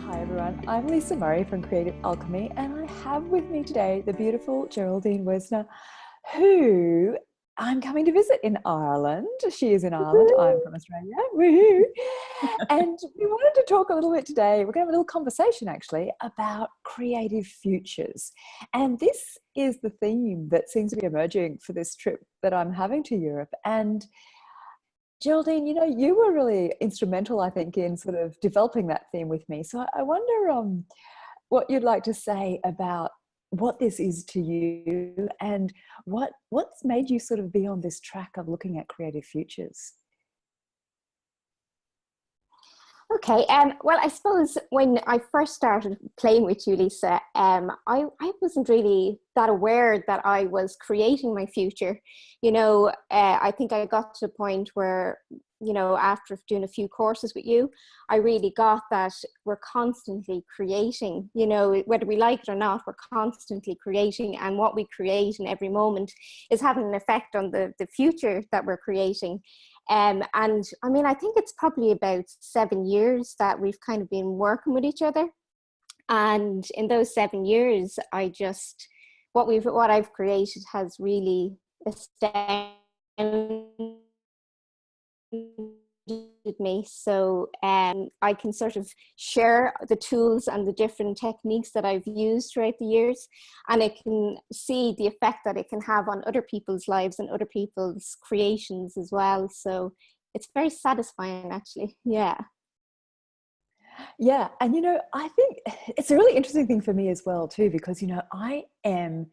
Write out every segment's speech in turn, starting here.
Hi everyone, I'm Lisa Murray from Creative Alchemy, and I have with me today the beautiful Geraldine Woessner, who I'm coming to visit in Ireland. She is in Ireland, I'm from Australia. Woohoo! And we wanted to talk a little bit today, we're going to have a little conversation actually about creative futures. And this is the theme that seems to be emerging for this trip that I'm having to Europe. And Geraldine, you were really instrumental, I think, in sort of developing that theme with me. So I wonder what you'd like to say about what this is to you and what's made you sort of be on this track of looking at creative futures. Okay, well, I suppose when I first started playing with you, Lisa, I wasn't really that aware that I was creating my future. I think I got to the point where, after doing a few courses with you, I really got that we're constantly creating, whether we like it or not, we're constantly creating, and what we create in every moment is having an effect on the future that we're creating. And I mean, I think it's probably about 7 years that we've kind of been working with each other. And in those 7 years, what I've created has really astounded me. So I can sort of share the tools and the different techniques that I've used throughout the years, and I can see the effect that it can have on other people's lives and other people's creations as well. So it's very satisfying, actually. Yeah. Yeah. And, I think it's a really interesting thing for me as well, too, because, I am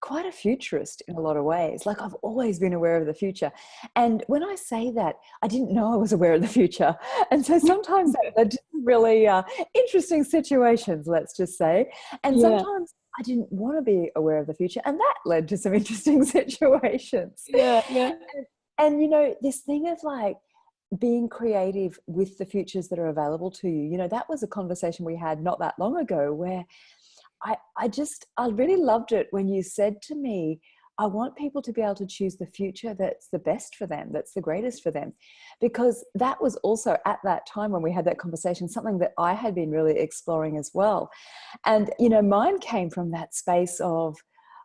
quite a futurist in a lot of ways. Like, I've always been aware of the future. And when I say that, I didn't know I was aware of the future. And so sometimes that led to really interesting situations, let's just say. And sometimes I didn't want to be aware of the future. And that led to some interesting situations. Yeah, yeah. And this thing of like being creative with the futures that are available to you, that was a conversation we had not that long ago where I really loved it when you said to me, I want people to be able to choose the future that's the best for them, that's the greatest for them. Because that was also at that time when we had that conversation, something that I had been really exploring as well. And, mine came from that space of,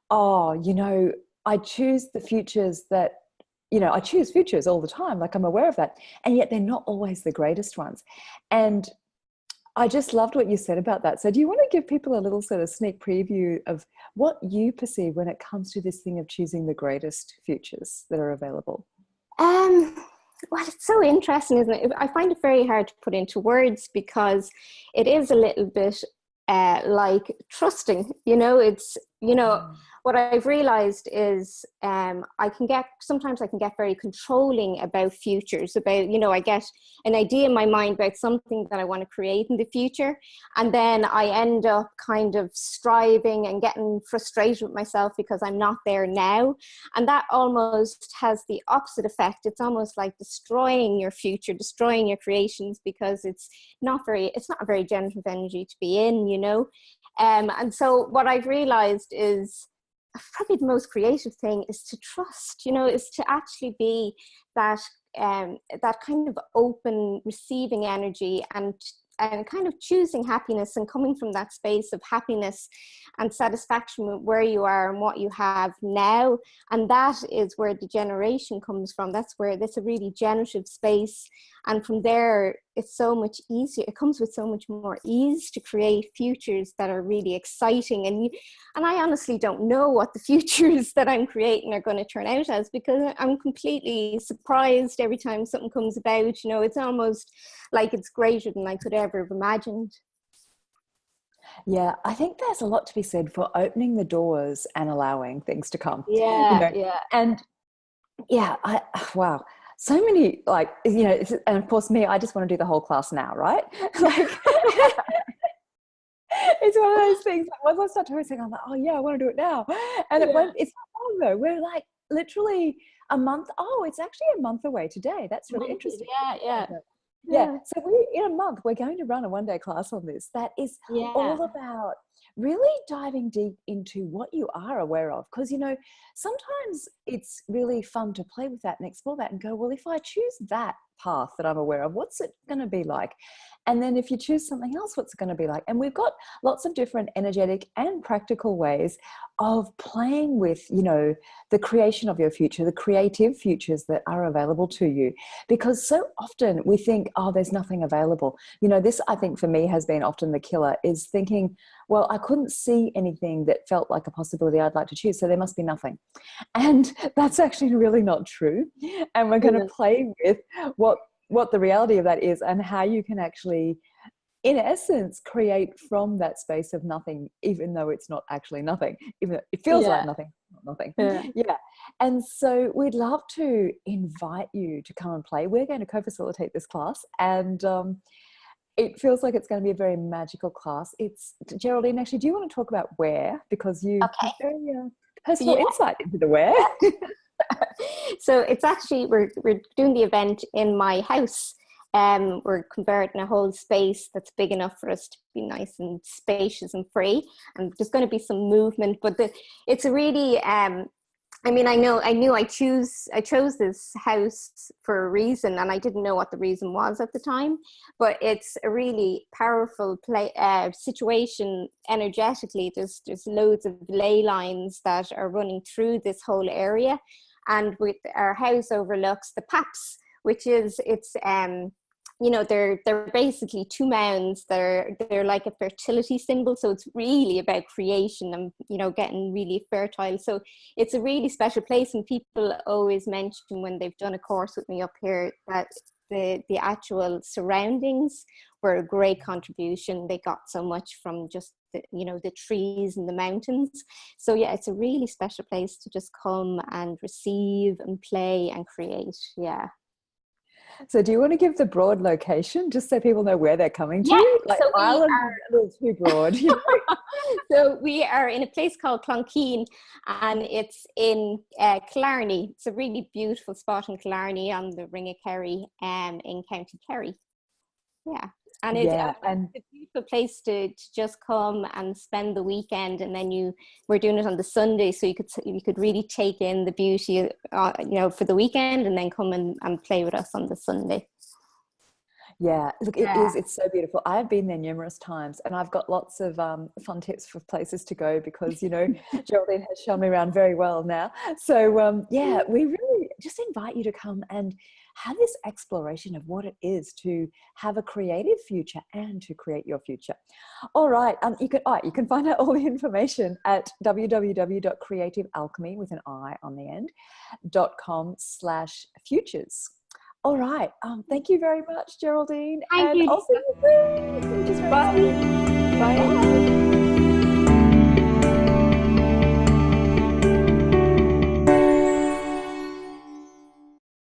I choose the futures that, I choose futures all the time, like I'm aware of that. And yet they're not always the greatest ones. And I just loved what you said about that. So do you want to give people a little sort of sneak preview of what you perceive when it comes to this thing of choosing the greatest futures that are available? Well, it's so interesting, isn't it? I find it very hard to put into words because it is a little bit like trusting, it's, what I've realized is sometimes I can get very controlling about futures, about, I get an idea in my mind about something that I want to create in the future. And then I end up kind of striving and getting frustrated with myself because I'm not there now. And that almost has the opposite effect. It's almost like destroying your future, destroying your creations, because it's not a very generative energy to be in, and so what I've realized is probably the most creative thing is to trust, is to actually be that kind of open receiving energy and kind of choosing happiness and coming from that space of happiness and satisfaction with where you are and what you have now. And that is where the generation comes from. That's a really generative space. And from there, it's so much easier. It comes with so much more ease to create futures that are really exciting. And I honestly don't know what the futures that I'm creating are going to turn out as, because I'm completely surprised every time something comes about. It's almost like it's greater than I could ever have imagined. Yeah, I think there's a lot to be said for opening the doors and allowing things to come. Yeah, yeah. And yeah, wow. So many, like, and of course me, I just want to do the whole class now, right? Like, it's one of those things, like, once I start talking, I'm like, oh yeah, I want to do it now. And it's not long though. We're like literally a month. Oh, it's actually a month away today. That's really interesting. Yeah. So in a month, we're going to run a one-day class on this. That is all about really diving deep into what you are aware of. Because, sometimes it's really fun to play with that and explore that and go, well, if I choose that path that I'm aware of, what's it going to be like? And then if you choose something else, what's it going to be like? And we've got lots of different energetic and practical ways of playing with, you know, the creation of your future, the creative futures that are available to you. Because so often we think, oh, there's nothing available. You know, this, I think for me has been often the killer, is thinking, well, I couldn't see anything that felt like a possibility I'd like to choose, so there must be nothing. And that's actually really not true. And we're going to play with what the reality of that is and how you can actually, in essence, create from that space of nothing, even though it's not actually nothing, even though it feels like nothing, not nothing. Yeah. And so we'd love to invite you to come and play. We're going to co-facilitate this class, and it feels like it's going to be a very magical class. It's, Geraldine, actually, do you want to talk about where? Because you have very personal insight into the where. So it's actually, we're doing the event in my house. We're converting a whole space that's big enough for us to be nice and spacious and free. And there's going to be some movement, but it's a really, I mean, I chose this house for a reason, and I didn't know what the reason was at the time, but it's a really powerful situation energetically. There's loads of ley lines that are running through this whole area, and with our house overlooks the Paps, which is, it's you know, they're basically two mounds. They're like a fertility symbol. So it's really about creation and, you know, getting really fertile. So it's a really special place. And people always mention when they've done a course with me up here that the actual surroundings were a great contribution. They got so much from just the, you know, the trees and the mountains. So yeah, it's a really special place to just come and receive and play and create. Yeah. So do you want to give the broad location just so people know where they're coming to? Yeah, like so Ireland is a little too broad. You know? So we are in a place called Clonkeen, and it's in Killarney. It's a really beautiful spot in Killarney on the Ring of Kerry in County Kerry. Yeah. And it's a beautiful place to just come and spend the weekend, and then we're doing it on the Sunday, so you could really take in the beauty, you know, for the weekend, and then come and play with us on the Sunday. Yeah, look, it's so beautiful. I've been there numerous times, and I've got lots of fun tips for places to go because, you know, Geraldine has shown me around very well now. So yeah, we really just invite you to come and have this exploration of what it is to have a creative future and to create your future. All right, you can find out all the information at www.creativealchemy with an I on the end .com/futures. All right. Thank you very much, Geraldine. Thank you. I'll see you soon. Bye. Bye.